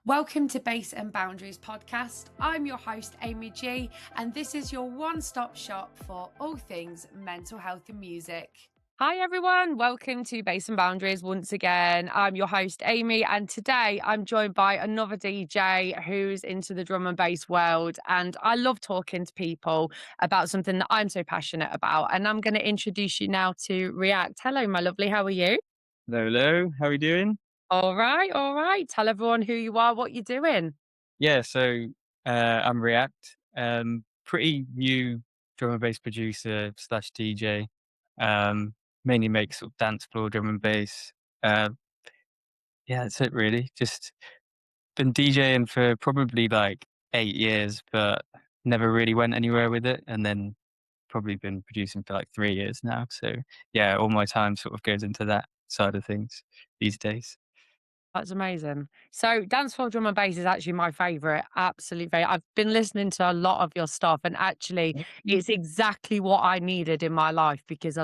Welcome to Base and Boundaries podcast. I'm your host, Amy G, and this is your one-stop shop for all things mental health and music. Hi everyone, welcome to Base and Boundaries once again. I'm your host, Amy, and today I'm joined by another DJ who's into the drum and bass world. And I love talking to people about something that I'm so passionate about. And I'm going to introduce you now to React. Hello, my lovely, how are you? Hello, hello. How are you doing? All right, all right. Tell everyone who you are, what you're doing. Yeah, so I'm React. Pretty new drum and bass producer slash DJ. Um, Mainly make sort of dance floor drum and bass. Uh, yeah, that's it really. Just been DJing for probably like 8 years, but never really went anywhere with it. And then probably been producing for like 3 years now. So yeah, all my time sort of goes into that side of things these days. That's amazing. So dance floor drum and bass is actually my favorite, absolute favorite. I've been listening to a lot of your stuff and actually it's exactly what I needed in my life because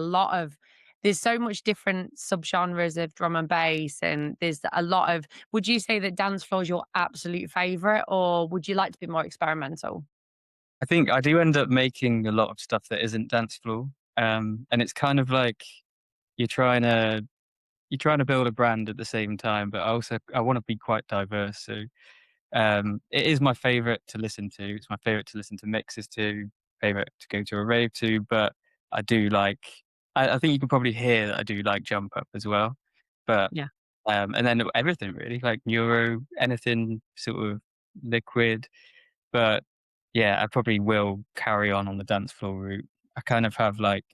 there's so much different subgenres of drum and bass and there's a lot of would you say that dance floor is your absolute favorite or would you like to be more experimental? I think I do end up making a lot of stuff that isn't dance floor. And it's kind of like you're trying to you're trying to build a brand at the same time, but I want to be quite diverse. So it is my favorite to listen to. It's my favorite to listen to mixes to, favorite to go to a rave to. But I do like. I think you can probably hear that I do like jump up as well. But Yeah. and then everything really like neuro, anything sort of liquid. But yeah, I probably will carry on the dance floor route. I kind of have like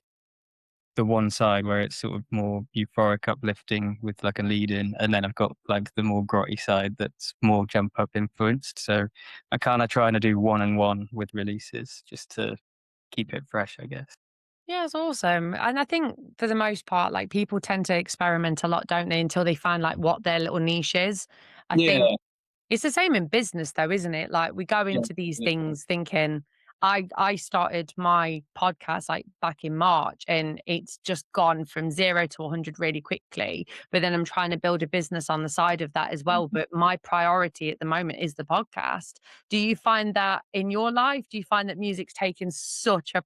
the one side where it's sort of more euphoric, uplifting with like a lead in, and then I've got like the more grotty side that's more jump up influenced. So I kind of trying to do one and one with releases just to keep it fresh, I guess. Yeah, it's awesome. And I think for the most part, like people tend to experiment a lot, don't they, until they find like what their little niche is. I think Yeah, it's the same in business though, isn't it? Like we go yeah, into these yeah. things thinking I started my podcast like back in March and it's just gone from 0 to 100 really quickly. But then I'm trying to build a business on the side of that as well. But my priority at the moment is the podcast. Do you find that in your life? Do you find that music's taken such a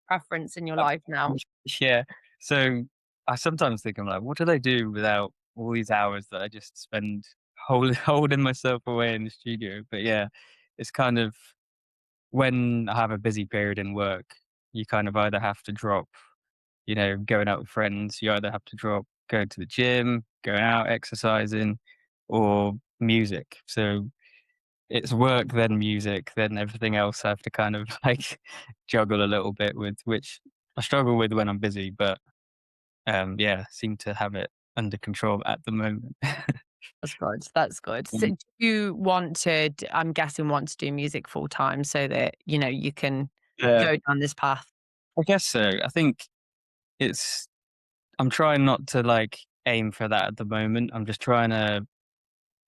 preference in your Uh, life now? yeah. So I sometimes think I'm like, what did I do without all these hours that I just spend holding myself away in the studio? But yeah, it's kind of when I have a busy period in work, you kind of either have to drop, going out with friends, you either have to drop going to the gym, going out, exercising, or music. So it's work, then music, then everything else I have to kind of like juggle a little bit with, which I struggle with when I'm busy, but yeah, seem to have it under control at the moment. That's good. That's good. So do you want to, I'm guessing, want to do music full time so that, you can Yeah, go down this path? I guess so. I think it's I'm trying not to like aim for that at the moment. I'm just trying to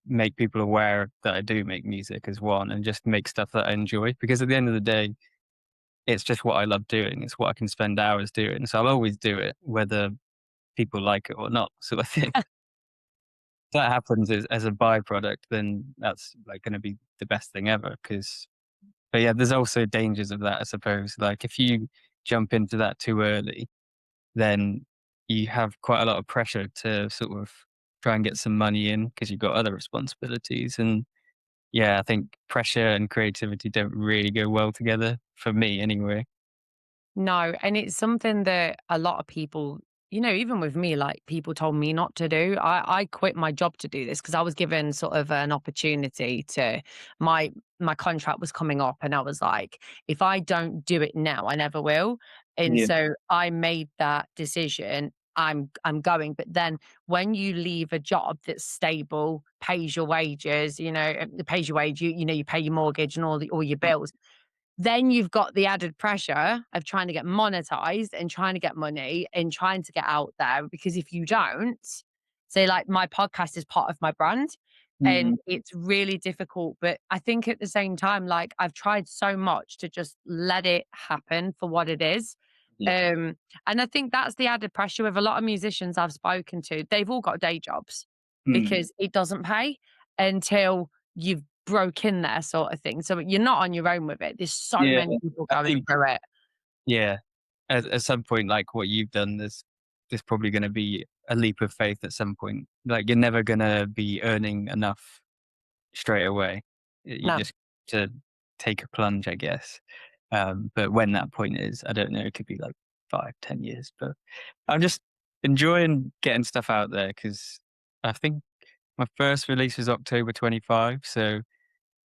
make people aware that I do make music as one and just make stuff that I enjoy because at the end of the day, it's just what I love doing. It's what I can spend hours doing. So I'll always do it, whether people like it or not. So I think if that happens as a byproduct, then that's like going to be the best thing ever. But yeah, there's also dangers of that, I suppose. Like if you jump into that too early, then you have quite a lot of pressure to sort of try and get some money in because you've got other responsibilities. And yeah, I think pressure and creativity don't really go well together for me anyway. No, and it's something that a lot of people, even with me, like people told me not to do. I quit my job to do this because I was given sort of an opportunity to my contract was coming up and I was like, if I don't do it now, I never will. And Yeah. so I made that decision. I'm going. But then when you leave a job that's stable, pays your wages, pays your wage, you pay your mortgage and all your bills, then you've got the added pressure of trying to get monetized and trying to get money and trying to get out there because if you don't, say like my podcast is part of my brand and Mm, it's really difficult. But I think at the same time, like I've tried so much to just let it happen for what it is. yeah. Um, and I think that's the added pressure with a lot of musicians I've spoken to. They've all got day jobs Mm, because it doesn't pay until you've broke in there sort of thing. So you're not on your own with it. There's so Yeah, many people I going think through it. yeah, at some point, like what you've done, there's probably gonna be a leap of faith at some point. Like, you're never gonna be earning enough straight away. You No, just to take a plunge, I guess. But when that point is, I don't know, it could be like 5, 10 years, but I'm just enjoying getting stuff out there because I think my first release was October 25, so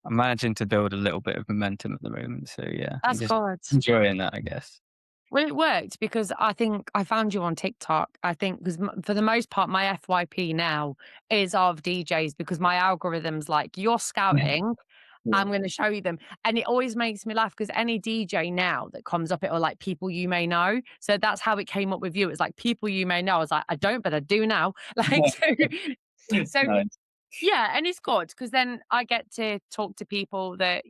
I'm managing to build a little bit of momentum at the moment. So yeah, I'm that's just good. enjoying that, I guess. Well, it worked because I think I found you on TikTok. I think because for the most part, my FYP now is of DJs because my algorithm's like, you're Mhm. scouting. Yeah. I'm going to show you them. And it always makes me laugh because any DJ now that comes up, it will like people you may know. So that's how it came up with you. It's like people you may know. I was like, I don't, but I do now. Like, so Nice. yeah, and it's good because then I get to talk to people that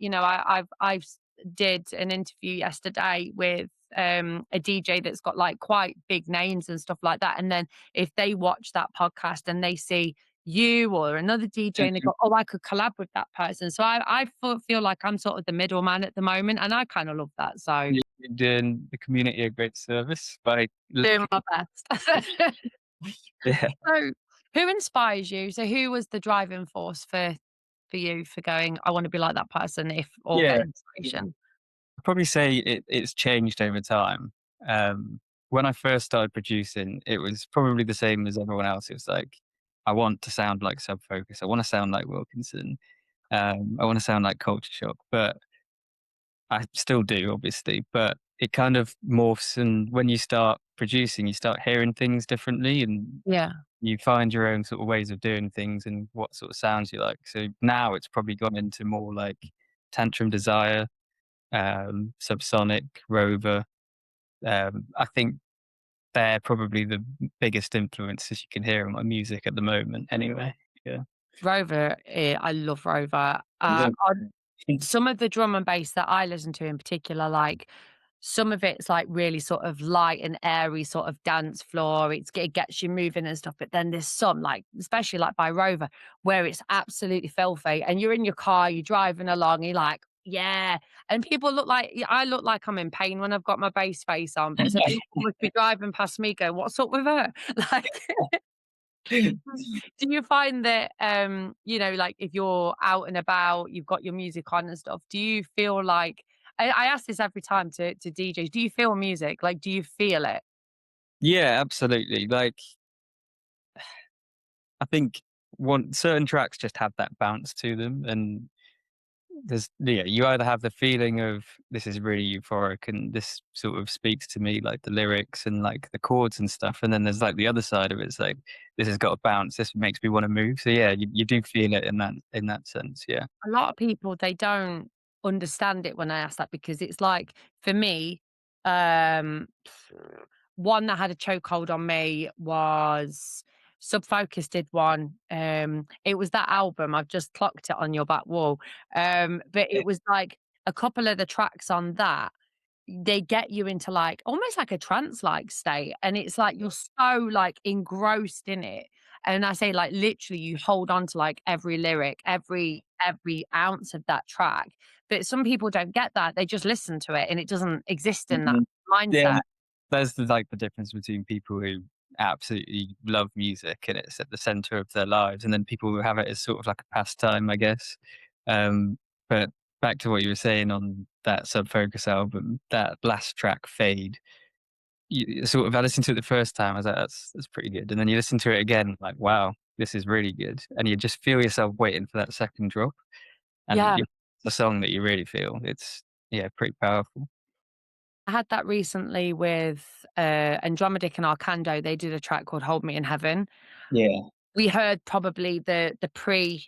did an interview yesterday with a DJ that's got like quite big names and stuff like that. And then if they watch that podcast and they see you or another DJ and they Mhm. go, "Oh, I could collab with that person." So I feel like I'm sort of the middleman at the moment, and I kind of love that. So You're doing the community a great service by doing looking. my best. Yeah. So, who inspires you? So, who was the driving force for you for going, "I wanna be like that person," if or get Yeah. inspiration? I'd probably say it's changed over time. When I first started producing, it was probably the same as everyone else. It was like, I want to sound like Sub Focus. I want to sound like Wilkinson. I want to sound like Culture Shock, but I still do, obviously. But it kind of morphs, and when you start producing, you start hearing things differently, and Yeah. you find your own sort of ways of doing things and what sort of sounds you like. So now it's probably gone into more like Tantrum Desire, Subsonic, Rover. I think they're probably the biggest influences you can hear in my music at the moment. Anyway, yeah. Rover, I love Rover. Yeah. On some of the drum and bass that I listen to in particular, like some of it's like really sort of light and airy, sort of dance floor. It gets you moving and stuff. But then there's some like, especially like by Rover, where it's absolutely filthy, and you're in your car, you're driving along, you're like, yeah. And people look like I look like I'm in pain when I've got my bass face on. But so people must be driving past me, going, "What's up with her?" Like. Do you find that, like if you're out and about, you've got your music on and stuff, do you feel like I ask this every time to DJs, do you feel music? Like, do you feel it? Yeah, absolutely. Like, I think one certain tracks just have that bounce to them, and you either have the feeling of this is really euphoric and this sort of speaks to me, like the lyrics and like the chords and stuff, and then there's like the other side of it. It's like this has got a bounce. This makes me want to move. So yeah, you do feel it in that sense. Yeah. A lot of people, they don't understand it when I ask that because it's like, for me, um, one that had a chokehold on me was Sub Focus did one. It was that album, I've just clocked it on your back wall. But it was like a couple of the tracks on that, they get you into like almost like a trance-like state, and it's like you're so like engrossed in it. And I say like literally you hold on to like every lyric, every ounce of that track. But some people don't get that. They just listen to it and it doesn't exist in that Mhm. Yeah, mindset. there's like the difference between people who absolutely love music and it's at the center of their lives, and then people who have it as sort of like a pastime, I guess. Um, but back to what you were saying on that Sub Focus album, that last track, Fade. Sort of, I listened to it the first time, I was like, that's pretty good, and then you listen to it again, like, wow, this is really good, and you just feel yourself waiting for that second drop, and Yeah. the song that you really feel. It's yeah, pretty powerful. I had that recently with Andromedic and Arcando. They did a track called Hold Me in Heaven. Yeah. We heard probably the pre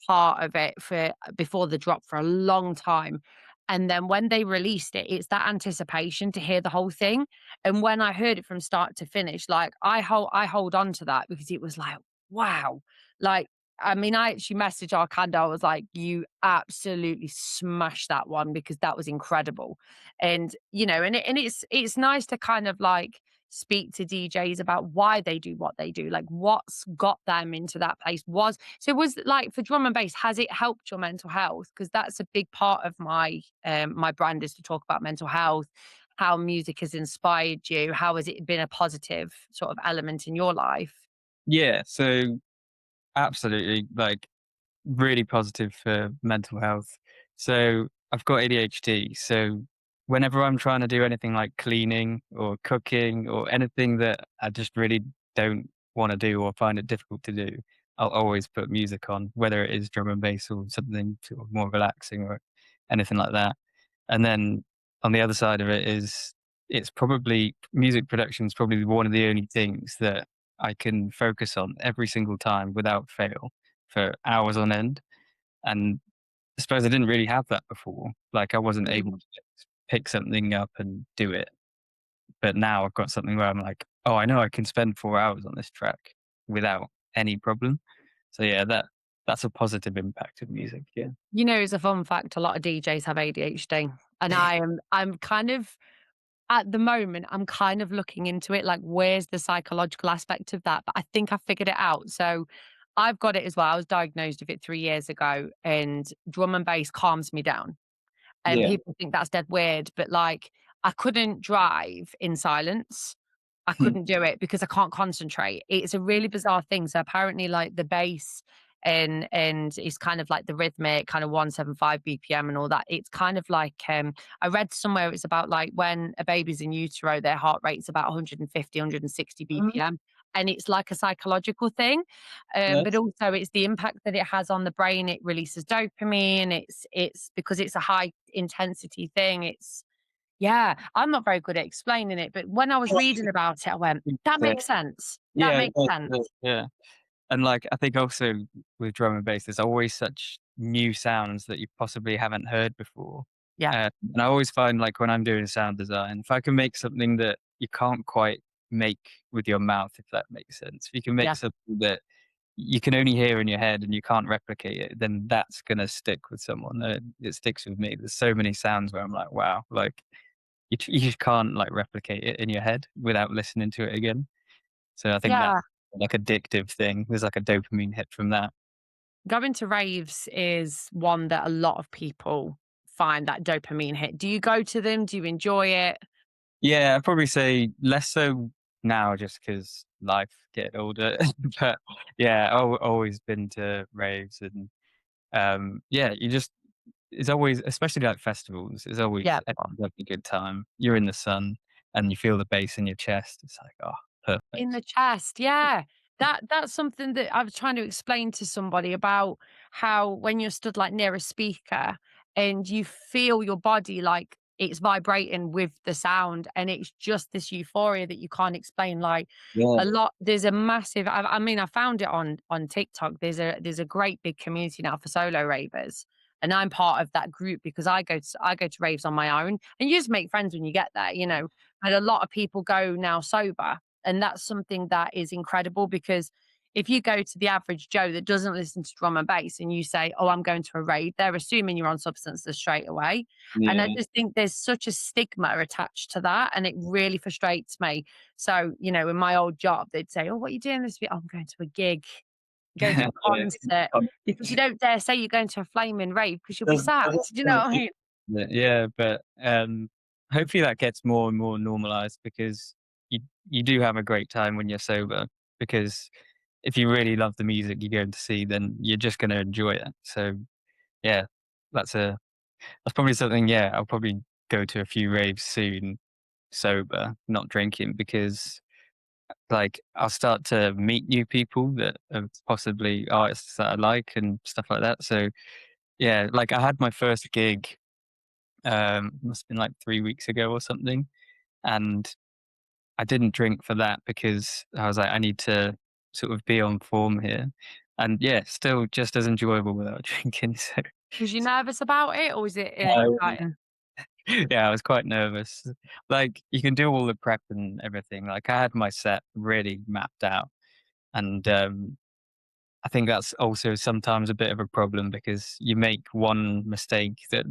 part of it for before the drop for a long time, and then when they released it, it's that anticipation to hear the whole thing, and when I heard it from start to finish, like, I hold on to that because it was like, "Wow." Like, I mean, I actually messaged Arcando, I was like, "You absolutely smashed that one because that was incredible." And, and it's nice to kind of, like, speak to DJs about why they do what they do, like what's got them into that place. Was like for drum and bass, has it helped your mental health? Because that's a big part of my brand, is to talk about mental health, how music has inspired you, how has it been a positive sort of element in your life? Yeah, so absolutely, like, really positive for mental health. So, I've got ADHD, so whenever I'm trying to do anything like cleaning or cooking or anything that I just really don't wanna do or find it difficult to do, I'll always put music on, whether it is drum and bass or something sort of more relaxing or anything like that. And then on the other side of it is it's probably music production is probably one of the only things that I can focus on every single time without fail for hours on end. And I suppose I didn't really have that before. Like I wasn't able Mm. to just pick something up and do it. But now I've got something where I'm like, oh, I know I can spend 4 hours on this track without any problem. So yeah, that's a positive impact of music. Yeah. You know, it's a fun fact, a lot of DJs have ADHD, and I'm kind of at the moment, I'm kind of looking into it, like, where's the psychological aspect of that? But I think I figured it out. So I've got it as well. I was diagnosed with it 3 years ago, and drum and bass calms me down. And Yeah. people think that's dead weird, but, like, I couldn't drive in silence. I Hmm. couldn't do it because I can't concentrate. It's a really bizarre thing. So apparently, like, the bass and it's kind of like the rhythmic kind of 175 BPM and all that. It's kind of like, I read somewhere it's about, like, when a baby's in utero, their heart rate's about 150, 160 Oh, BPM, and it's like a psychological thing. But that's also it's the impact that it has on the brain. It releases dopamine. It's because it's a high intensity thing. It's yeah, I'm not very good at explaining it, but when I was reading about it, I went, "That uh, makes sense. That yeah, makes sense." yeah. And, like, I think also with drum and bass, there's always such new sounds that you possibly haven't heard before. Yeah. And I always find, like, when I'm doing sound design, if I can make something that you can't quite make with your mouth, if that makes sense. If you can make Yeah. something that you can only hear in your head and you can't replicate it, then that's gonna stick with someone. It sticks with me. There's so many sounds where I'm like, "Wow," like, you just can't, like, replicate it in your head without listening to it again. So I think that Yeah. like addictive thing, there's like a dopamine hit from that. Going to raves is one that a lot of people find that dopamine hit. Do you go to them? Do you enjoy it? Yeah, I'd probably say less so now just 'cause life, getting older, but yeah, always been to raves and, yeah, you just it's always especially like festivals, it's always Yeah. everyone's having a good time. You're in the sun and you feel the bass in your chest. It's like, "Oh, In perfect." the chest, yeah. That's something that I was trying to explain to somebody about how when you're stood, like, near a speaker and you feel your body like it's vibrating with the sound, and it's just this euphoria that you can't explain, like, Yeah. there's a massive I mean, I found it on TikTok. There's a great big community now for solo ravers, and I'm part of that group because I go to raves on my own, and you just make friends when you get there, you know? And a lot of people go now sober, and that's something that is incredible because if you go to the average Joe that doesn't listen to drum and bass and you say, "Oh, I'm going to a rave," they're assuming you're on substances straight away. And I Yeah. just think there's such a stigma attached to that. And it really frustrates me. So, in my old job, they'd say, "Oh, what are you doing this week?" "Oh, I'm going to a gig, going to a Yeah. concert." Because you don't dare say you're going to a flaming rave because you'll be Doesn't sacked. Do you know what I mean? Yeah, but, hopefully that gets more and more normalized because you you do have a great time when you're sober, because if you really love the music you're going to see, then you're just gonna enjoy it. So, yeah, that's a that's probably something, yeah, I'll probably go to a few raves soon sober, not drinking, because, like, I'll start to meet new people that are possibly artists that I like and stuff like that. So, yeah, like, I had my first gig must have been like 3 weeks ago or something, and I didn't drink for that because I was like, "I need to sort of be on form here." And yeah, still just as enjoyable without drinking, so Was you nervous about it or was it no. exciting? Yeah, I was quite nervous. Like, you can do all the prep and everything, like, I had my set really mapped out, and, I think that's also sometimes a bit of a problem because you make one mistake that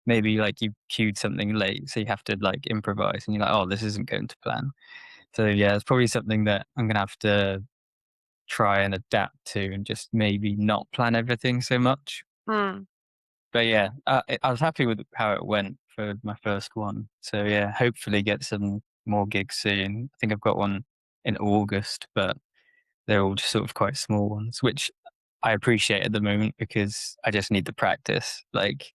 maybe, like, you cued something late, so you have to, like, improvise, and you're like, "Oh, this isn't going to plan." So yeah, it's probably something that I'm gonna have to try and adapt to and just maybe not plan everything so much. Mm. But yeah, I was happy with how it went for my first one. So yeah, hopefully get some more gigs soon. I think I've got one in August, but they're all just sort of quite small ones, which I appreciate at the moment because I just need the practice. Like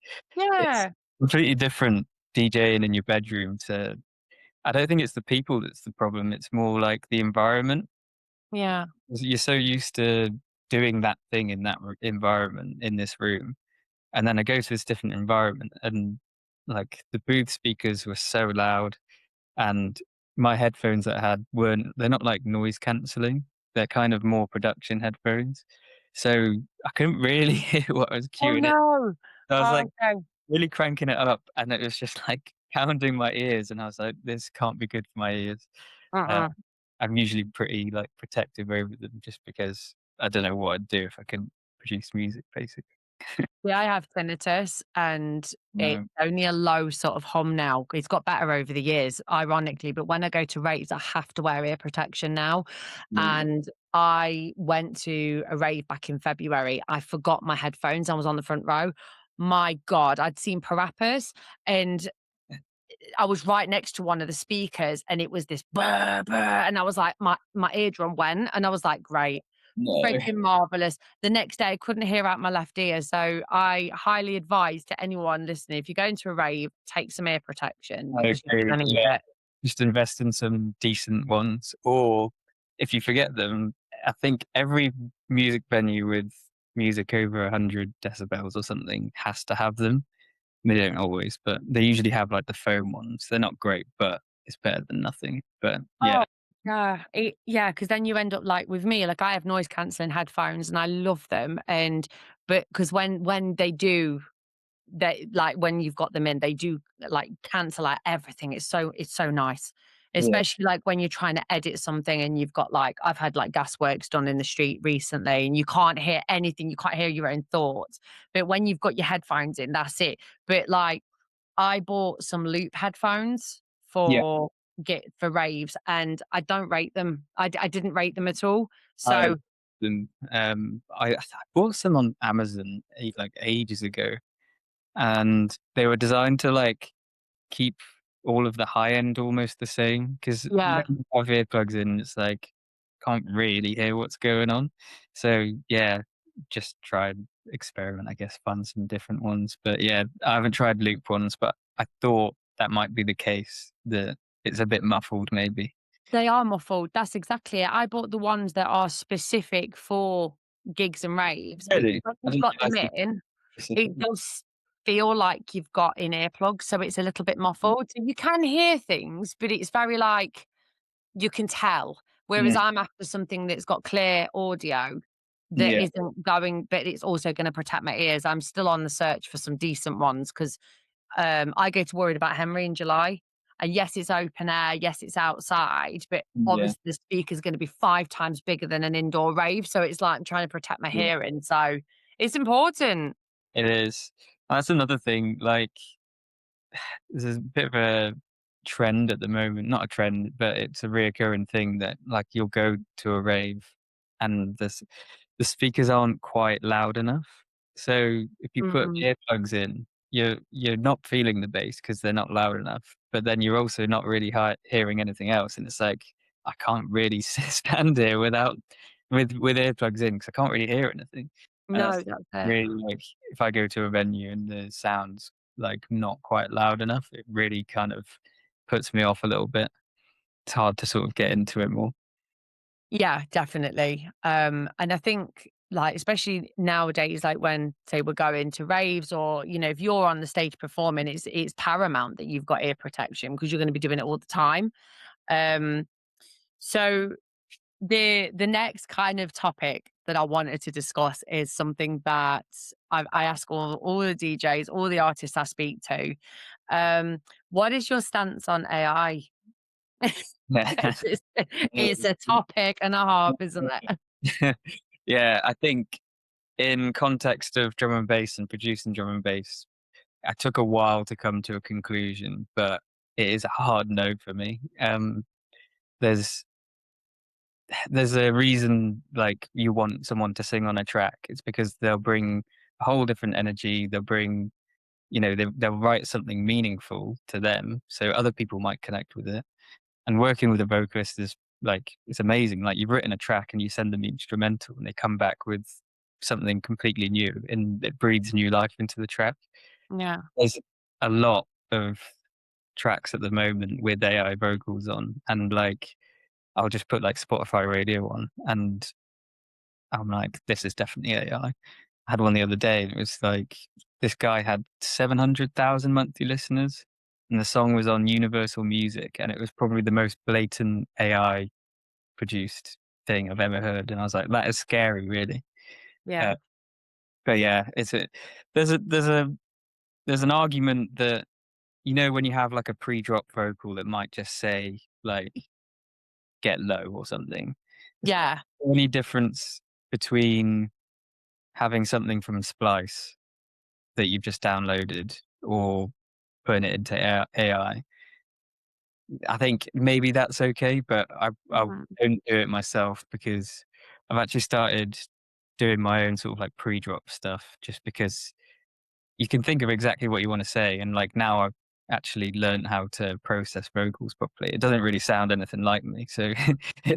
it's Yeah. completely different DJing in your bedroom to I don't think it's the people that's the problem. It's more like the environment. Yeah. 'Cause you're so used to doing that thing in that environment in this room. And then I go to this different environment and like the booth speakers were so loud and my headphones that I had they're not like noise cancelling. They're kind of more production headphones. So I couldn't really hear what I was Oh, queuing in. no. I was like Okay. really cranking it up and it was just like pounding my ears and I was like, this can't be good for my ears. Uh, Uh-uh. I'm usually pretty like protective over them just because I don't know what I'd do if I couldn't produce music basically. Yeah, I have tinnitus and it's No. only a low sort of hum now. It's got better over the years, ironically, but when I go to raves, I have to wear ear protection now. Yeah. And I went to a rave back in February. I forgot my headphones. I was on the front row. My God, I'd seen Parappas and I was right next to one of the speakers and it was this burr, burr, and I was like, my eardrum went and I was like, great. No. Freaking marvelous. The next day, I couldn't hear out my left ear, so I highly advise to anyone listening, if you're going to a rave, take some ear protection I because you're agree, gonna need yeah. it. Just invest in some decent ones, or if you forget them, I think every music venue with music over 100 decibels or something has to have them. They don't always, but they usually have, like, the foam ones. They're not great, but it's better than nothing. But Oh, yeah. yeah, because then you end up like with me, like, I have noise cancelling headphones and I love them, and but because when they do they like, when you've got them in, they do, like, cancel out everything. It's so nice. Yeah. Especially, like, when you're trying to edit something and you've got, like I've had, like, gas works done in the street recently, and you can't hear anything, you can't hear your own thoughts. But when you've got your headphones in, that's it. But, like, I bought some loop headphones Yeah. for raves, and I don't rate them. I didn't rate them at all. I So them, I bought some on Amazon, like, ages ago, and they were designed to, like, keep all of the high end almost the same because yeah. when you have earplugs in, it's like can't really hear what's going on. So yeah, just try and experiment, I guess, find some different ones. But yeah, I haven't tried loop ones, but I thought that might be the case, that it's a bit muffled maybe. They are muffled, that's exactly it. I bought the ones that are specific for gigs and raves, and Really? when I you've didn't got them realise it in, it specifically. does feel like you've got in earplugs, so it's a little bit muffled. So you can hear things, but it's very, like, you can tell. Whereas Mm, I'm after something that's got clear audio that yeah, isn't going but it's also gonna protect my ears. I'm still on the search for some decent ones 'cause I get worried about Henry in July. And yes, it's open air, yes, it's outside, but yeah, obviously the speaker's gonna be 5 times bigger than an indoor rave, so it's like I'm trying to protect my yeah. hearing, so it's important. It is. That's another thing. Like there's a bit of a trend at the moment, not a trend, but it's a reoccurring thing that like you'll go to a rave and the speakers aren't quite loud enough. So if you put Mm, earplugs in, you're not feeling the bass because they're not loud enough. But then you're also not really hearing anything else, and it's like I can't really stand here without with earplugs in because I can't really hear anything. And no, that's that's it. really like if I go to a venue and the sounds like not quite loud enough, it really kind of puts me off a little bit. It's hard to sort of get into it more. Yeah, definitely. And I think, like, especially nowadays, like when, say, we're going to raves or, if you're on the stage performing, it's paramount that you've got ear protection because you're gonna be doing it all the time. Um, so the next kind of topic that I wanted to discuss is something that I ask all the DJs, all the artists I speak to. What is your stance on AI? It's it's a topic and a half, isn't it? Yeah, I think in context of drum and bass and producing drum and bass, I took a while to come to a conclusion, but it is a hard no for me. there's there's a reason like you want someone to sing on a track. It's because they'll bring a whole different energy. They'll bring, they'll write something meaningful to them, so other people might connect with it. And working with a vocalist is like it's amazing. Like you've written a track and you send them the instrumental, and they come back with something completely new, and it breathes new life into the track. Yeah. There's a lot of tracks at the moment with AI vocals on, and like I'll just put like Spotify radio on, and I'm like, this is definitely AI. I had one the other day, and it was like this guy had 700,000 monthly listeners, and the song was on Universal Music, and it was probably the most blatant AI produced thing I've ever heard. And I was like, that is scary, really. Uh, Yeah. but yeah, there's there's an argument that when you have like a pre-drop vocal that might just say like get low or something. Is Yeah. there any difference between having something from Splice that you've just downloaded or putting it into AI? I think maybe that's okay, but I Mhm. don't do it myself because I've actually started doing my own sort of like pre-drop stuff just because you can think of exactly what you want to say. And like now I've actually learned how to process vocals properly. It doesn't really sound anything like me. So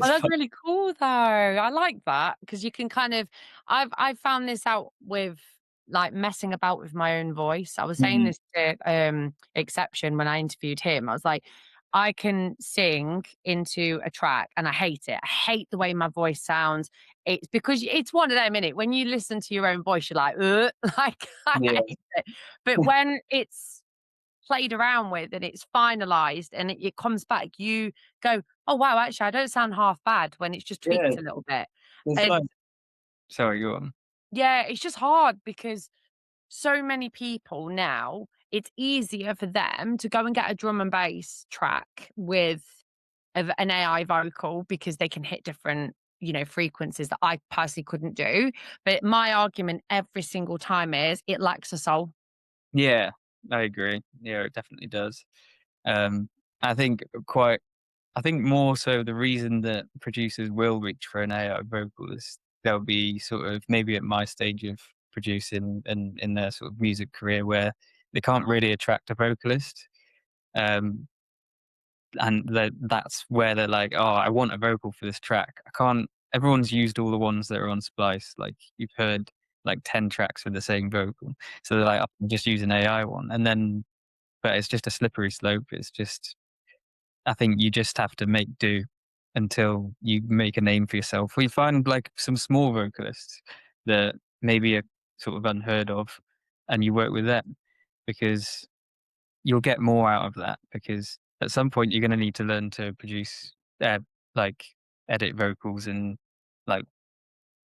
Oh, it's that's fun. really cool though. I like that because you can kind of I've found this out with like messing about with my own voice. I was saying Mm, this to Exception when I interviewed him. I was like, I can sing into a track and I hate it. I hate the way my voice sounds. It's because it's one of them, innit? When you listen to your own voice, you're like, like I yeah. hate it. But when it's played around with and it's finalized and it comes back, you go, "Oh, wow, actually, I don't sound half bad," when it's just Yeah. tweaked a little bit. It's like And sorry, go on. yeah, it's just hard because so many people now, it's easier for them to go and get a drum and bass track with an AI vocal because they can hit different, frequencies that I personally couldn't do. But my argument every single time is it lacks a soul. Yeah, I agree. Yeah, it definitely does. Um, I think I think more so the reason that producers will reach for an AI vocal is they'll be sort of maybe at my stage of producing and in their sort of music career where they can't really attract a vocalist. Um, and that's where they're like, oh, I want a vocal for this track. I can't. Everyone's used all the ones that are on Splice. Like you've heard like 10 tracks with the same vocal. So they're like, I'll just use an AI one. And then, but it's just a slippery slope. It's just I think you just have to make do until you make a name for yourself. We find like some small vocalists that maybe are sort of unheard of, and you work with them because you'll get more out of that. Because at some point you're going to need to learn to produce, uh, like edit vocals and like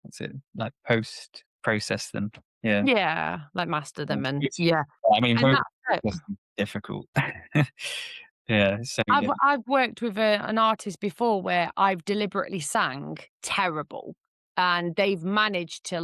what's it like post process them. Yeah, Yeah, like master them and it's, yeah, I mean, and vocals that's it. are just difficult. Yeah, so I've yeah, I've worked with an artist before where I've deliberately sang terrible, and they've managed to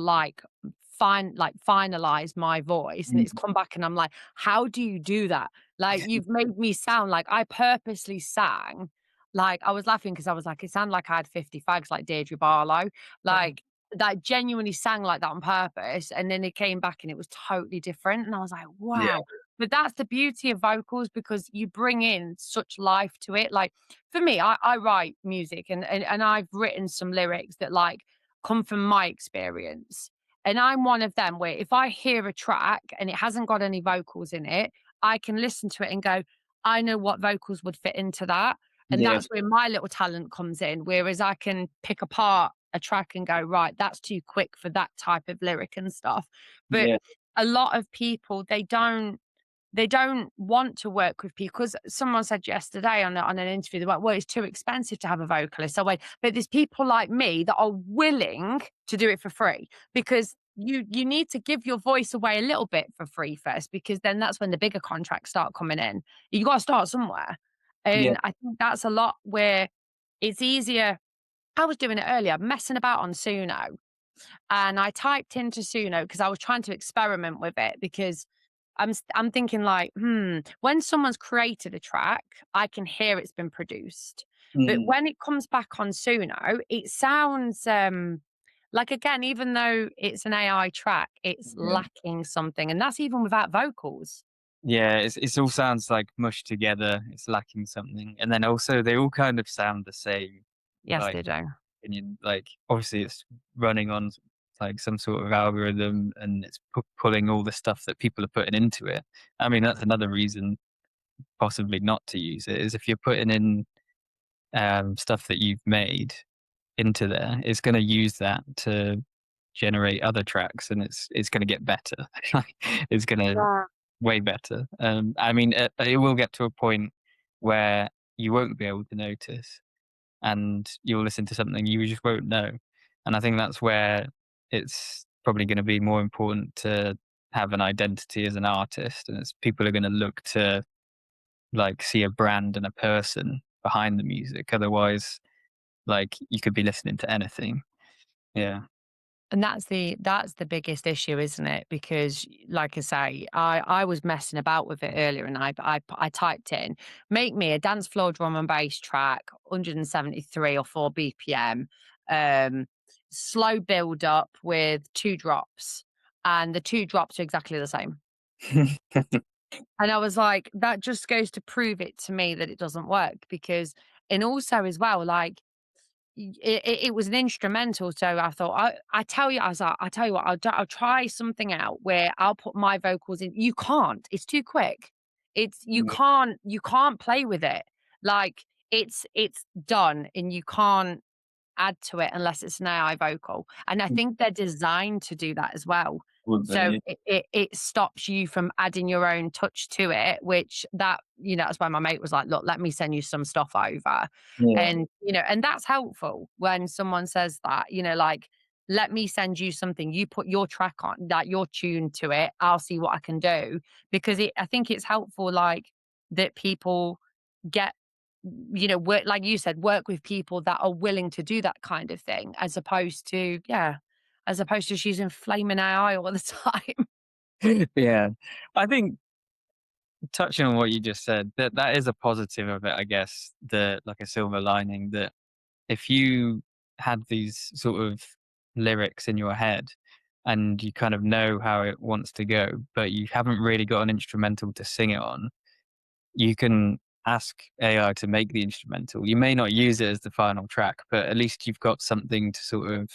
finalize my voice, and it's mm, come back, and I'm like, "How do you do that? Like, you've made me sound like I purposely sang." Like, I was laughing because I was like, "It sounded like I had 50 fags like Deirdre Barlow." Like, that genuinely sang like that on purpose, and then it came back and it was totally different, and I was like, yeah, "Wow." But that's the beauty of vocals because you bring in such life to it. Like for me, I write music and I've written some lyrics that like come from my experience. And I'm one of them where if I hear a track and it hasn't got any vocals in it, I can listen to it and go, I know what vocals would fit into that. And yeah, that's where my little talent comes in. Whereas I can pick apart a track and go, right, that's too quick for that type of lyric and stuff. But yeah. a lot of people, they don't want to work with people because someone said yesterday on an interview, they're like, well, it's too expensive to have a vocalist. So wait, but there's people like me that are willing to do it for free because you need to give your voice away a little bit for free first, because then that's when the bigger contracts start coming in. You got to start somewhere. Yeah, And I think that's a lot where it's easier. I was doing it earlier, messing about on Suno, and I typed into Suno because I was trying to experiment with it because I'm thinking like, when someone's created a track, I can hear it's been produced. But Mm. when it comes back on Suno, it sounds, like, again, even though it's an AI track, it's Yeah. lacking something, and that's even without vocals. Yeah, it's all sounds like mushed together, it's lacking something, and then also they all kind of sound the same, Yes, like, they do. opinion, like, obviously it's running on like, some sort of algorithm, and it's pulling all the stuff that people are putting into it. I mean, that's another reason possibly not to use it, is if you're putting in, stuff that you've made into there, it's gonna use that to generate other tracks, and it's gonna get better. Like, it's gonna Yeah. way better. I mean, it will get to a point where you won't be able to notice, and you'll listen to something you just won't know. And I think that's where it's probably gonna be more important to have an identity as an artist, and it's people are gonna look to, like, see a brand and a person behind the music. Otherwise, like, you could be listening to anything. Yeah. And that's the biggest issue, isn't it? Because, like I say, I was messing about with it earlier, and I typed in, "Make me a dance floor drum and bass track, 173 or 4 BPM, um, slow build up with 2 drops," and the 2 drops are exactly the same. And I was like, that just goes to prove it to me that it doesn't work, because, and also as well, like, it was an instrumental, so I thought, I tell you, I was like, "I tell you what, I'll try something out where I'll put my vocals in." You can't, it's too quick. It's Yeah. you can't play with it. Like, it's done, and you can't add to it unless it's an AI vocal, and I think they're designed to do that as well. Would So be. it stops you from adding your own touch to it, which that, that's why my mate was like, "Look, let me send you some stuff over." Yeah. And, and that's helpful when someone says that, like, "Let me send you something, you put your track on, like, your tune to it, I'll see what I can do." Because I think it's helpful, like, that people get, work, like you said, work with people that are willing to do that kind of thing, as opposed to, yeah, as opposed to just using flaming AI all the time. Yeah. I think touching on what you just said, that is a positive of it, I guess, the like a silver lining that if you had these sort of lyrics in your head and you kind of know how it wants to go, but you haven't really got an instrumental to sing it on, you can ask AI to make the instrumental. You may not use it as the final track, but at least you've got something to sort of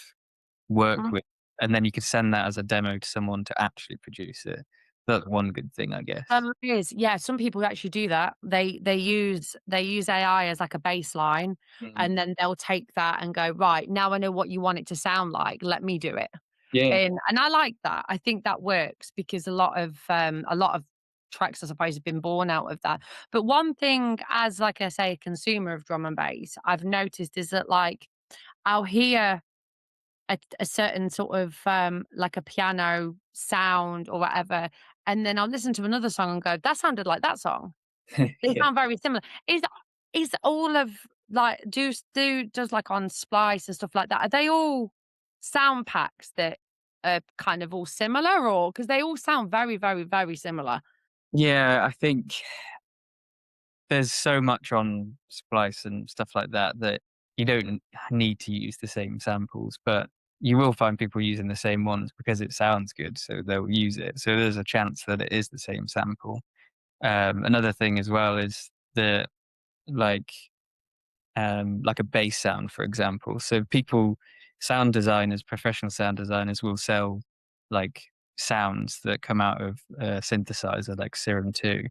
work Mhm. with, and then you could send that as a demo to someone to actually produce it. That's one good thing, I guess. Is, yeah, some people actually do that. They use AI as like a baseline, Mm. and then they'll take that and go, "Right, now I know what you want it to sound like. Let me do it." Yeah. And I like that. I think that works because a lot of tracks, I suppose, have been born out of that. But one thing, as like I say, a consumer of drum and bass, I've noticed is that, like, I'll hear a certain sort of, like a piano sound or whatever, and then I'll listen to another song and go, "That sounded like that song." They Yeah. sound very similar. Is all of, like, does, like, on Splice and stuff like that, are they all sound packs that are kind of all similar, or because they all sound very, very, very similar? Yeah, I think there's so much on Splice and stuff like that that you don't need to use the same samples, but you will find people using the same ones because it sounds good, so they'll use it. So there's a chance that it is the same sample. Another thing as well is the like like a bass sound, for example. So people, sound designers, professional sound designers will sell like sounds that come out of a synthesizer like Serum 2,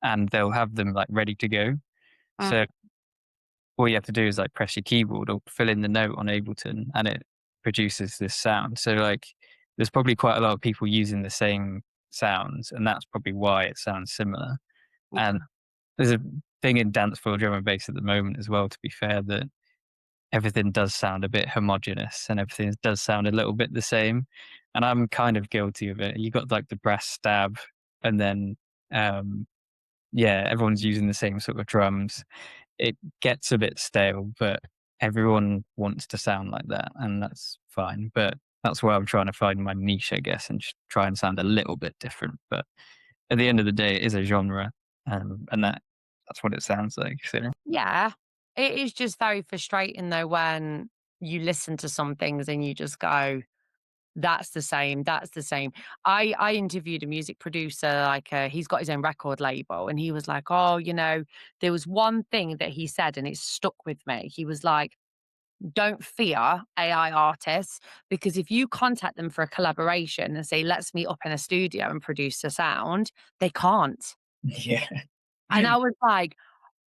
and they'll have them like ready to go. Mm. So all you have to do is like press your keyboard or fill in the note on Ableton and it produces this sound. So like there's probably quite a lot of people using the same sounds, and that's probably why it sounds similar. And Yeah. there's a thing in dance floor drum and bass at the moment as well, to be fair, that everything does sound a bit homogenous and everything does sound a little bit the same. And I'm kind of guilty of it. You got like the brass stab, and then um yeah, everyone's using the same sort of drums. It gets a bit stale, but everyone wants to sound like that, and that's fine. But that's where I'm trying to find my niche, I guess, and just try and sound a little bit different. But at the end of the day, it is a genre, and that's what it sounds like. So Yeah. It is just very frustrating though when you listen to some things and you just go, "That's the same, that's the same." I interviewed a music producer, like, he's got his own record label, and he was like, "Oh, there was one thing that he said and it stuck with me." He was like, "Don't fear AI artists, because if you contact them for a collaboration and say, 'Let's meet up in a studio and produce a sound,' they can't." Yeah. And I was like,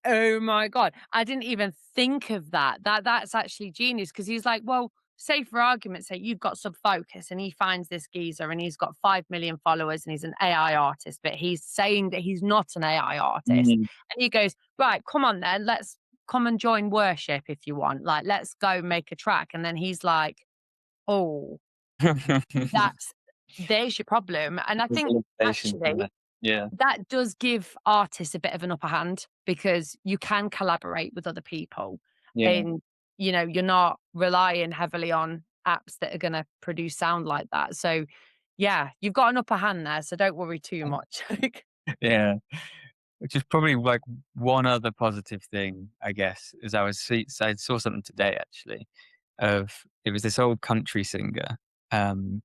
oh my god, I didn't even think of that. That's actually genius because he's like, well, say for argument's sake, you've got Sub Focus and he finds this geezer and he's got 5 million followers and he's an AI artist, but he's saying that he's not an AI artist. Mm. And he goes, right, come on then, let's come and join worship if you want. Like, let's go make a track. And then he's like, oh, that's there's your problem. And I There's think limitations in actually that. Yeah. that does give artists a bit of an upper hand because you can collaborate with other people Yeah. and you're not relying heavily on apps that are going to produce sound like that. So yeah, you've got an upper hand there, so don't worry too much. Yeah. Which is probably like one other positive thing, I guess, is I saw something today actually of it was this old country singer. Can't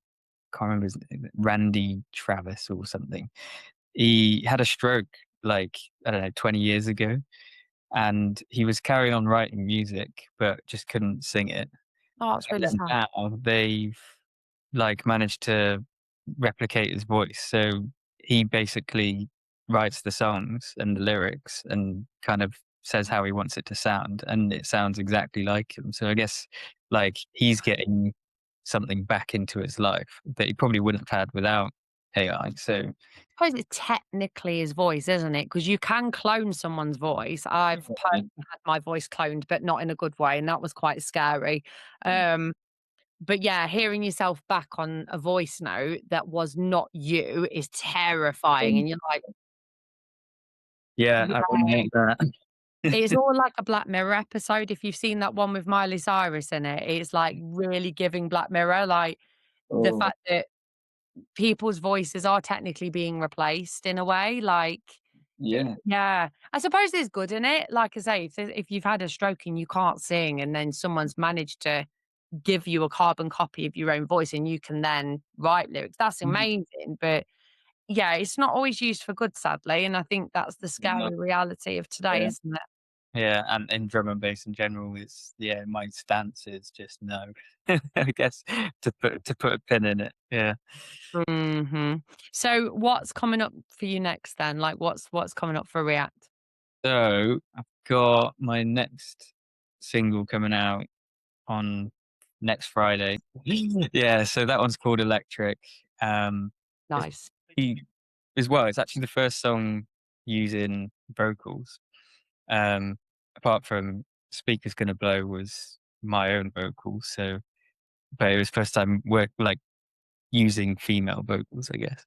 remember his name, Randy Travis or something. He had a stroke like, I don't know, 20 years ago, and he was carrying on writing music, but just couldn't sing it. Oh, it's And really then sad. now they've, like, managed to replicate his voice, so he basically writes the songs and the lyrics and kind of says how he wants it to sound, and it sounds exactly like him. So I guess, like, he's getting something back into his life that he probably wouldn't have had without AI, so I suppose it's technically his voice, isn't it? Because you can clone someone's voice. I've personally had my voice cloned, but not in a good way, and that was quite scary. Um, But yeah, hearing yourself back on a voice note that was not you is terrifying, and you're like, yeah, I "Yeah." wouldn't want that. It's all like a Black Mirror episode, if you've seen that one with Miley Cyrus in it, it's, like, really giving Black Mirror, like, the Oh, fact that people's voices are technically being replaced in a way, like yeah. yeah. I suppose there's good in it, like I say, if you've had a stroke and you can't sing and then someone's managed to give you a carbon copy of your own voice and you can then write lyrics, that's Mhm. amazing, but yeah, it's not always used for good, sadly, and I think that's the No, scary reality of today, yeah. isn't it? Yeah, and in drum and bass in general is yeah, my stance is just no. I guess to put a pin in it. Yeah. Mhm. So, what's coming up for you next then? Like, what's coming up for React? So I've got my next single coming out on next Friday. Yeah, so that one's called Electric. It's Nice. pretty as well, it's actually the first song using vocals. Um, apart from "Speaker's Gonna Blow" was my own vocals, so but it was first time like, using female vocals, I guess.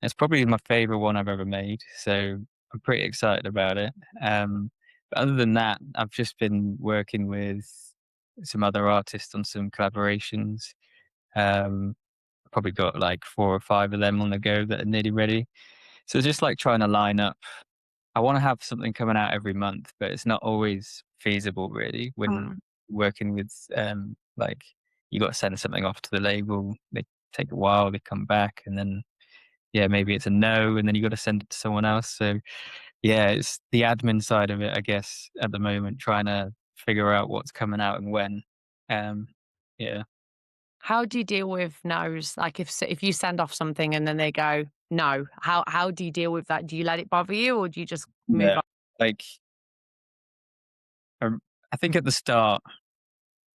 It's probably my favorite one I've ever made, so I'm pretty excited about it. But other than that, I've just been working with some other artists on some collaborations. Probably got, like, 4 or 5 of them on the go that are nearly ready. So just, like, trying to line up. I wanna have something coming out every month, but it's not always feasible really when Mm. working with, like, you gotta send something off to the label, they take a while, they come back, and then, yeah, maybe it's a no, and then you gotta send it to someone else, so, yeah, it's the admin side of it, I guess, at the moment, trying to figure out what's coming out and when. Um, yeah. How do you deal with no's? Like, if you send off something and then they go, "No," how do you deal with that? Do you let it bother you or do you just move Yeah. on? Like, I think at the start,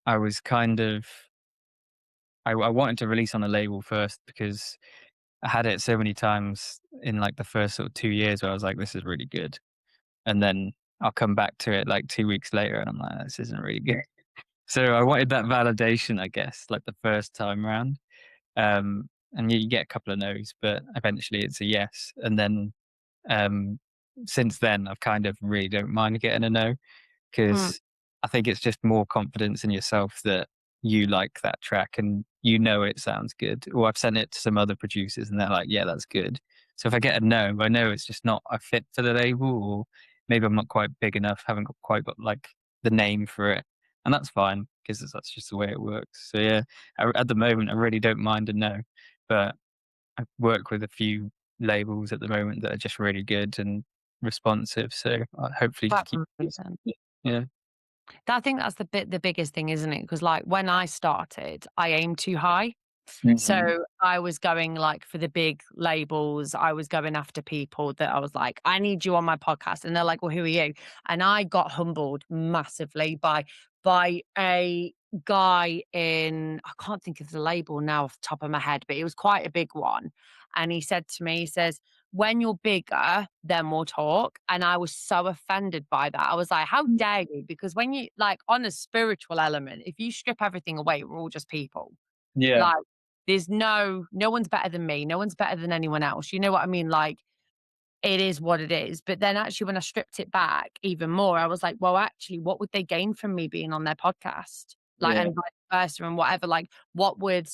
I was kind of I wanted to release on a label first because I had it so many times in, like, the first sort of 2 years where I was like, "This is really good." And then I'll come back to it, like, 2 weeks later, and I'm like, "This isn't really good." So I wanted that validation, I guess, like, the first time round. And you get a couple of no's, but eventually it's a yes. And then, um, since then, I've kind of really don't mind getting a no. Mm. 'Cause I think it's just more confidence in yourself that you like that track and you know it sounds good. Or I've sent it to some other producers and they're like, "Yeah, that's good." So if I get a no, I know it's just not a fit for the label, or maybe I'm not quite big enough, haven't got quite got, like, the name for it, and that's fine because that's just the way it works. So yeah, at the moment, I really don't mind a no, but I work with a few labels at the moment that are just really good and responsive. So hopefully just That's keep. amazing. Yeah. I think that's the biggest thing, isn't it? Because like when I started, I aimed too high. So Mhm. I was going like for the big labels. I was going after people that I was like, I need you on my podcast. And they're like, well, who are you? And I got humbled massively by a guy in, I can't think of the label now off the top of my head, but it was quite a big one. And he said to me, he says, when you're bigger, then we'll talk. And I was so offended by that. I was like, how dare you? Because when you like on a spiritual element, if you strip everything away, we're all just people. Yeah. Like, there's no one's better than me, no one's better than anyone else, you know what I mean? Like, it is what it is, but then actually when I stripped it back even more, I was like, "Well, actually, what would they gain from me being on their podcast?" Like, Yeah. and vice versa and whatever, like, what would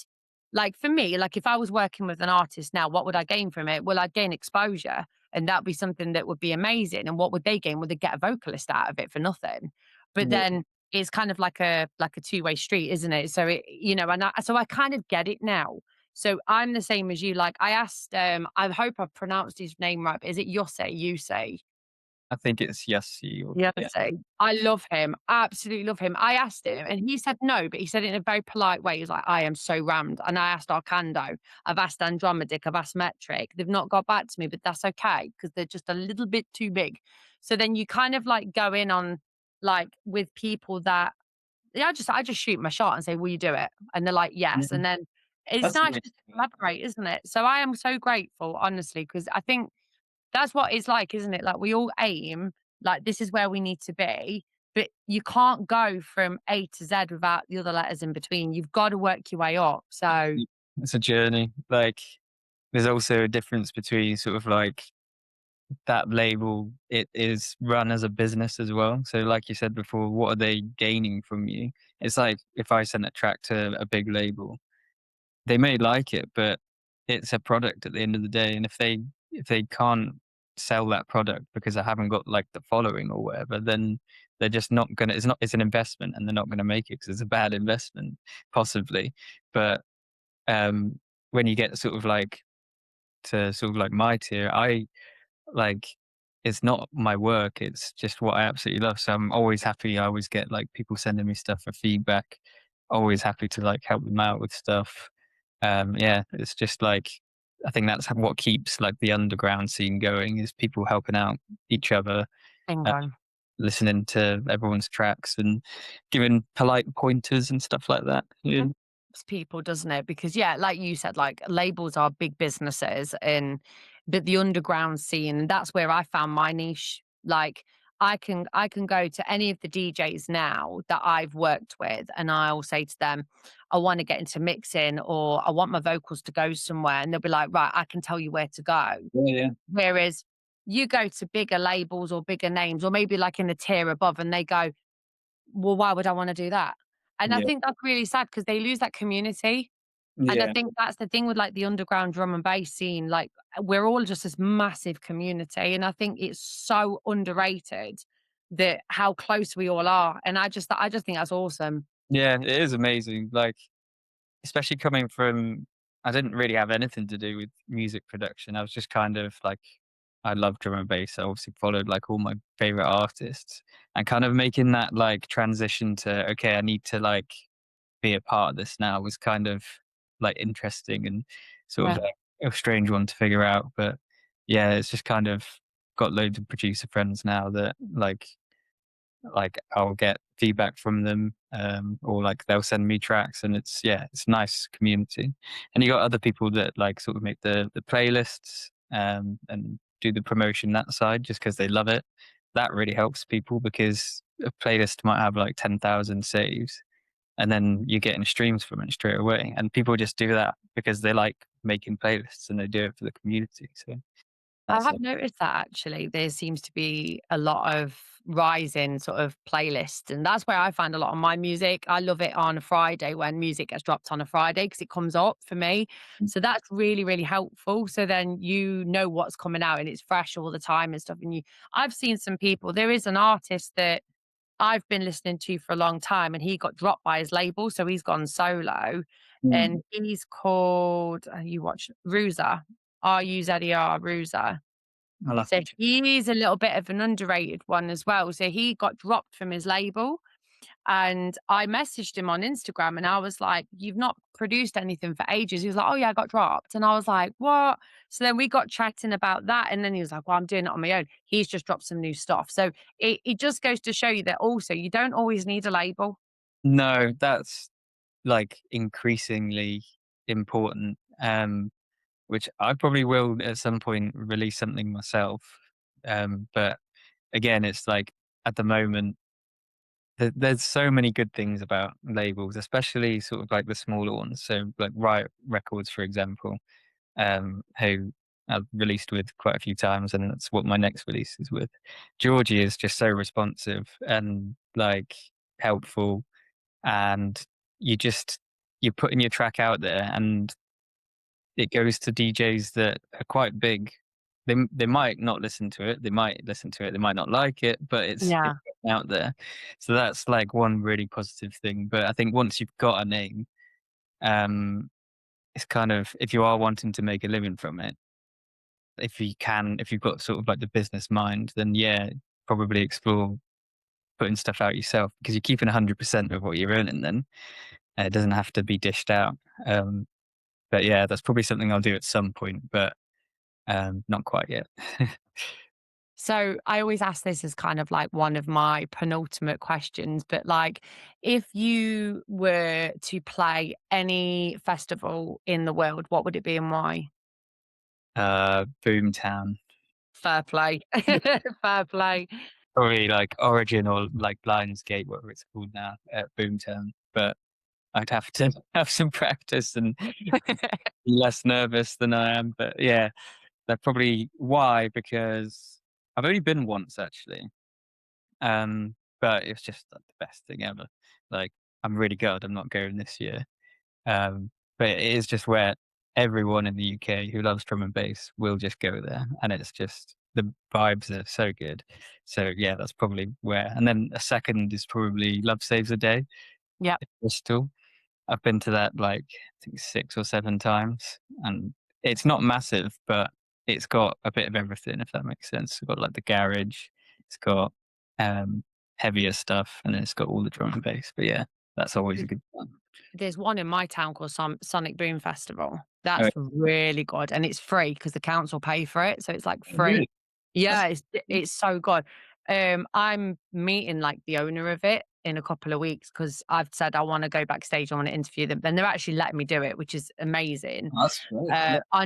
like, for me, like, if I was working with an artist now, what would I gain from it? Well, I'd gain exposure, and that'd be something that would be amazing, and what would they gain? Would they get a vocalist out of it for nothing? But Yeah. then it's kind of like a two-way street, isn't it? So it and I kind of get it now. So I'm the same as you. Like I asked, I hope I've pronounced his name right, but is it Yosei? Yusei? I think it's Yassi or yeah. Yosei. I love him. Absolutely love him. I asked him and he said no, but he said it in a very polite way. He was like, I am so rammed. And I asked Arcando, I've asked Andromedic, I've asked Metric. They've not got back to me, but that's okay because they're just a little bit too big. So then you kind of like go in on like with people that yeah, I just shoot my shot and say, "Will you do it?" And they're like, "Yes." Mhm. And then it's That's nice amazing. just to collaborate, isn't it? So I am so grateful, honestly, because I think that's what it's like, isn't it? Like we all aim, like this is where we need to be, but you can't go from A to Z without the other letters in between. You've got to work your way up. So It's a journey. Like, there's also a difference between sort of like that label, it is run as a business as well. So like you said before, what are they gaining from you? It's like if I send a track to a big label, they may like it, but it's a product at the end of the day. And if they can't sell that product because I haven't got like the following or whatever, then they're just not gonna. It's an investment, and they're not gonna make it because it's a bad investment, possibly. But um, when you get sort of like to sort of like my tier, I like it's not my work, it's just what I absolutely love. So I'm always happy. I always get like people sending me stuff for feedback. Always happy to like help them out with stuff. Yeah, it's just like I think that's what keeps like the underground scene going is people helping out each other, uh, bingo. listening to everyone's tracks and giving polite pointers and stuff like that. Yeah. Helps people, doesn't it? Because yeah, like you said, like labels are big businesses and but the underground scene, and that's where I found my niche. Like I can go to any of the DJs now that I've worked with and I'll say to them, I want to get into mixing or I want my vocals to go somewhere. And they'll be like, right, I can tell you where to go. Yeah, yeah, Whereas you go to bigger labels or bigger names, or maybe like in the tier above, and they go, well, why would I wanna do that? And I yeah, think that's really sad because they lose that community, and I yeah. think that's the thing with, like, the underground drum and bass scene, like, we're all just this massive community, and I think it's so underrated that how close we all are, and I just think that's awesome. Yeah, it is amazing. Like especially coming from I didn't really have anything to do with music production. I was just kind of like I love drum and bass. I obviously followed like all my favorite artists and kind of making that like transition to okay, I need to like be a part of this now was kind of like interesting and sort of Yeah. like a strange one to figure out. But yeah, it's just kind of got loads of producer friends now that like I'll get feedback from them, or like they'll send me tracks, and it's yeah, it's nice community. And you got other people that like sort of make the playlists, and do the promotion that side just because they love it. That really helps people because a playlist might have like 10,000 saves, and then you're getting streams from it straight away. And people just do that because they like making playlists and they do it for the community. So I that's have it. noticed that actually there seems to be a lot of rise in sort of playlists, and that's where I find a lot of my music. I love it on a Friday when music gets dropped on a Friday because it comes up for me. So that's really, really helpful. So then you know what's coming out and it's fresh all the time and stuff. And I've seen some people. There is an artist that I've been listening to for a long time, and he got dropped by his label, so he's gone solo, Mm, and he's called, you watch Ruza, Ruzer, Ruza. I'll have So to check. he's a little bit of an underrated one as well. So he got dropped from his label, and I messaged him on Instagram and I was like, "You've not produced anything for ages." He was like, "Oh yeah, I got dropped." And I was like, "What?" So then we got chatting about that. And then he was like, "Well, I'm doing it on my own." He's just dropped some new stuff. So it just goes to show you that also you don't always need a label. No, that's like increasingly important. Which I probably will at some point release something myself. But again, it's like at the moment, there's so many good things about labels, especially sort of like the smaller ones. So like Riot Records, for example, who I've released with quite a few times, and that's what my next release is with. Georgie is just so responsive and like helpful, and you just you're putting your track out there, and it goes to DJs that are quite big. They might not listen to it, they might listen to it, they might not like it, but it's Yeah. getting out there. So that's like one really positive thing. But I think once you've got a name, um, it's kind of if you are wanting to make a living from it, if you've got sort of like the business mind, then yeah, probably explore putting stuff out yourself because you're keeping 100% of what you're earning then. It doesn't have to be dished out. Um, but yeah, that's probably something I'll do at some point, but not quite yet. So I always ask this as kind of like one of my penultimate questions, but like if you were to play any festival in the world, what would it be and why? Boomtown. Fair play. Fair play. Probably like Origin or like Lionsgate, whatever it's called now, at Boomtown. But I'd have to have some practice and be less nervous than I am. But yeah, that's probably why, because I've only been once actually. But it's just like the best thing ever. Like I'm really glad I'm not going this year. But it is just where everyone in the UK who loves drum and bass will just go there, and it's just the vibes are so good. So yeah, that's probably where. And then a second is probably Love Saves the Day Yep. in Bristol. I've been to that like I think 6 or 7 times, and it's not massive, but it's got a bit of everything. If that makes sense, it's got like the garage, it's got um, heavier stuff, and then it's got all the drum and bass. But yeah, that's always a good one. There's one in my town called Sonic Boom Festival. Oh, That's really good, and it's free because the council pay for it, so it's, like, free. really? Yeah, That's it's so good. I'm meeting, like, the owner of it in a couple of weeks because 'cause I've said I wanna go backstage, I wanna interview them, and they're actually letting me do it, which is amazing. that's great. Yeah. I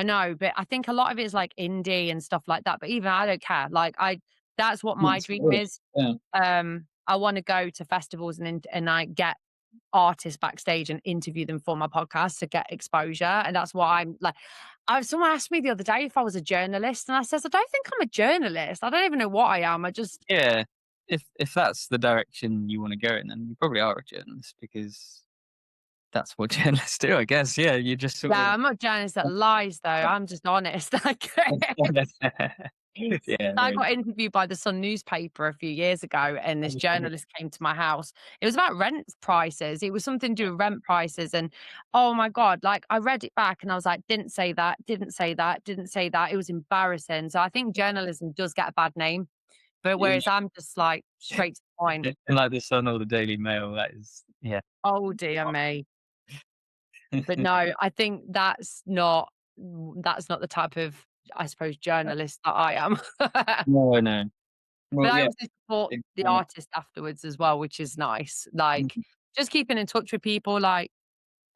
know, but I think a lot of it is, like, indie and stuff like that, but even I don't care, like, I that's what my That's dream good. is. Yeah. I wanna go to festivals and I get artists backstage and interview them for my podcast to get exposure. And that's why I'm like, someone asked me the other day if I was a journalist, and I says, I don't think I'm a journalist. I don't even know what I am. I just, Yeah. If that's the direction you wanna go in, then you probably are a journalist because that's what journalists do, I guess. Yeah, you just sort yeah, of I'm not a journalist that lies though. I'm just honest. Like, Yeah, I very got interviewed by the Sun newspaper a few years ago, and this journalist came to my house. It was about rent prices. It was something to do with rent prices. And oh my God, like I read it back and I was like, didn't say that, didn't say that, didn't say that. It was embarrassing. So I think journalism does get a bad name, but yeah. whereas I'm just like straight to the point. And like the Sun or the Daily Mail, that is yeah. Oh dear me. But no, I think that's not the type of, I suppose, journalist that I am. No, no. But Well, I yeah. also support It's the artist afterwards as well, which is nice. Like, Mhm. just keeping in touch with people, like,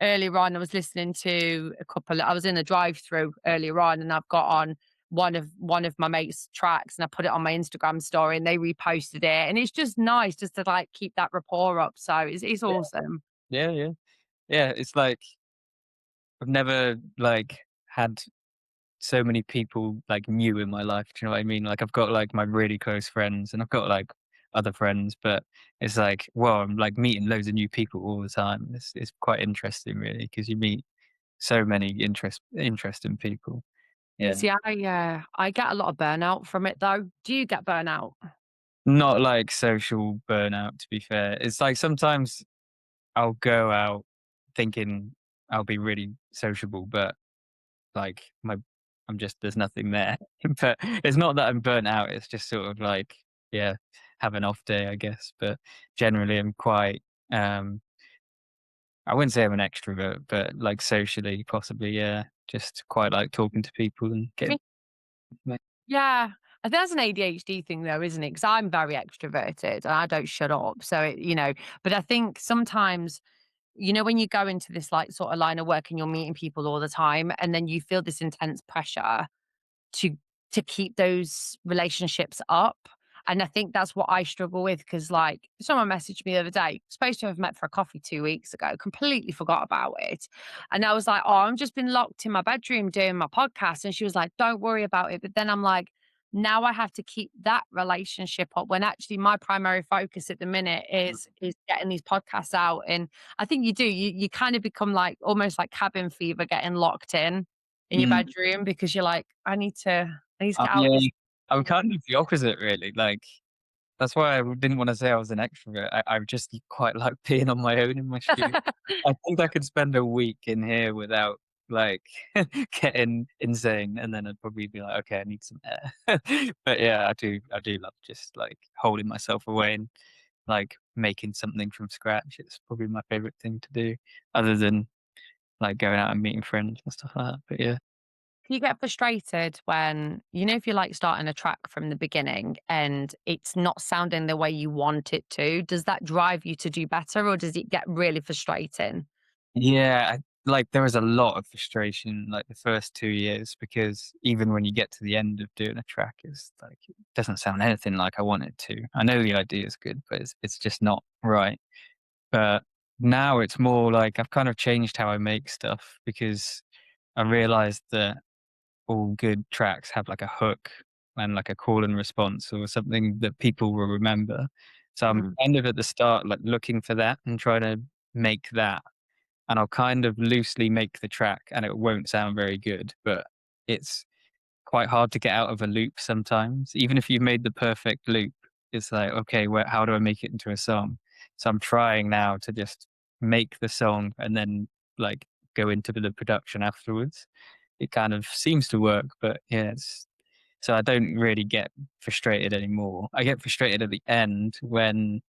earlier on, I was listening to I was in a drive-through earlier on, and I've got on one of my mate's tracks, and I put it on my Instagram story, and they reposted it, and it's just nice just to, like, keep that rapport up, so it's Yeah, awesome. yeah, yeah. Yeah, it's like I've never, like, had so many people, like, new in my life, do you know what I mean? Like, I've got, like, my really close friends, and I've got, like, other friends, but it's like, well, I'm, like, meeting loads of new people all the time. It's quite interesting really because you meet so many interesting people. Yeah. See, I get a lot of burnout from it, though. Do you get burnout? Not like social burnout, to be fair. It's like sometimes I'll go out thinking I'll be really sociable, but like I'm just there's nothing there. But it's not that I'm burnt out, it's just sort of like, yeah, have an off day, I guess. But generally I'm quite um I wouldn't say I'm an extrovert, but like socially possibly, yeah. Just quite like talking to people and I getting think yeah. I think that's an ADHD thing though, isn't it? Because I'm very extroverted and I don't shut up. So, but I think sometimes, when you go into this like sort of line of work and you're meeting people all the time and then you feel this intense pressure to keep those relationships up. And I think that's what I struggle with because, like, someone messaged me the other day, supposed to have met for a coffee 2 weeks ago, completely forgot about it. And I was like, oh, I've just been locked in my bedroom doing my podcast. And she was like, don't worry about it. But then I'm like, now I have to keep that relationship up when actually my primary focus at the minute is getting these podcasts out. And I think you kind of become like almost like cabin fever getting locked in your mm. bedroom because you're like, I need to get out of Yeah, this. I'm kind of the opposite really, like, that's why I didn't wanna say I was an extrovert. I just quite like being on my own in my studio. I think I could spend a week in here without, like, getting insane, and then I'd probably be like, "Okay, I need some air." But yeah, I do love just, like, holding myself away and, like, making something from scratch. It's probably my favorite thing to do other than, like, going out and meeting friends and stuff like that, but yeah. You get frustrated when, if you're like starting a track from the beginning and it's not sounding the way you want it to, does that drive you to do better or does it get really frustrating? Yeah, like, there was a lot of frustration, like, the first 2 years because even when you get to the end of doing a track, it's like, it doesn't sound anything like I want it to. I know the idea is good, but it's just not right. But now it's more like I've kind of changed how I make stuff because I realized that all good tracks have, like, a hook and, like, a call and response or something that people will remember. So I'm Mhm. kind of at the start, like, looking for that and trying to make that, and I'll kind of loosely make the track and it won't sound very good, but it's quite hard to get out of a loop sometimes. Even if you've made the perfect loop, it's like, okay, how do I make it into a song? So I'm trying now to just make the song and then like go into the production afterwards. It kind of seems to work, but yeah, so I don't really get frustrated anymore. I get frustrated at the end when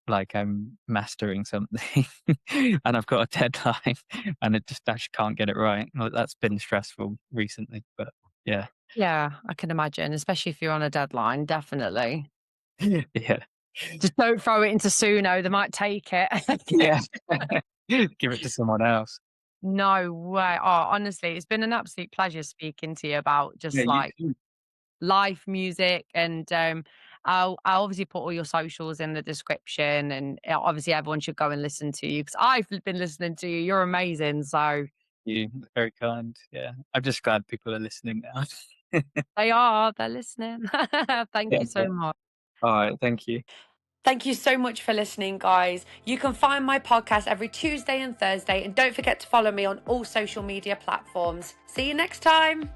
like I'm mastering something and I've got a deadline and I just can't get it right. Well, that's been stressful recently, but yeah. Yeah, I can imagine, especially if you're on a deadline, definitely. Yeah. Just don't throw it into Suno, they might take it. Yeah. Give it to someone else. No way. Oh, honestly, it's been an absolute pleasure speaking to you about Yeah, just you like too. live music and I'll obviously put all your socials in the description and obviously everyone should go and listen to you because I've been listening to you. You're amazing. So You very kind. Yeah. I'm just glad people are listening now. they're listening. Thank Yeah. you so much. All right. Thank you. Thank you so much for listening, guys. You can find my podcast every Tuesday and Thursday, and don't forget to follow me on all social media platforms. See you next time.